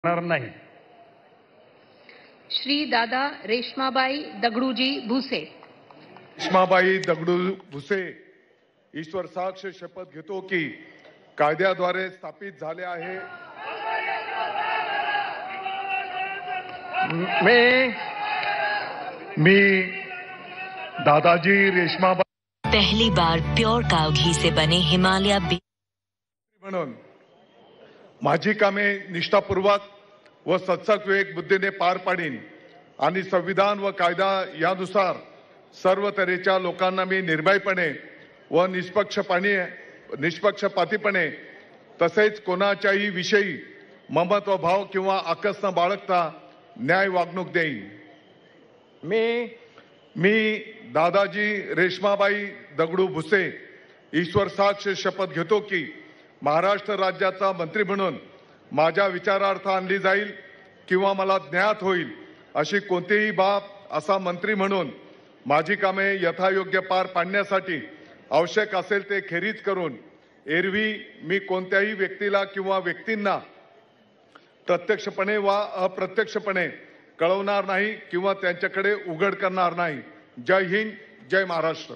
होणार नाही। श्री दादा रेश्माबाई दगडूजी भुसे। रेश्माबाई दगडू भुसे ईश्वर साक्ष शपथ घेतो की कायद्याद्वारे स्थापित झाले आहे मी दादाजी रेश्माबाई पहली बार प्योर काव घी से बने हिमालय म्हणून माझी कामे निष्ठापूर्वक व सत्सक विवेक बुद्धीने पार पाडीन आणि संविधान व कायदा यानुसार सर्व तऱ्हेच्या लोकांना मी निर्भयपणे व निष्पक्षपातीपणे तसेच कोणाच्याही विषयी ममत्व भाव किंवा आकस न बाळगता न्याय वागणूक देईन। मी दादाजी रेश्माबाई दगडू भुसे ईश्वर साक्ष शपथ घेतो की महाराष्ट्र राज्याचा मंत्री म्हणून माझ्या विचारार्थ आणली जाईल किंवा मला ज्ञात होईल अशी कोणतीही बाब असा मंत्री म्हणून माझी कामे यथायोग्य पार पाडण्यासाठी आवश्यक असेल ते खेरीज करून एरवी मी कोणत्याही व्यक्तीला किंवा व्यक्तींना प्रत्यक्षपणे वा अप्रत्यक्षपणे कळवणार नाही किंवा त्यांच्याकडे उघड करणार नाही। जय हिंद, जय महाराष्ट्र।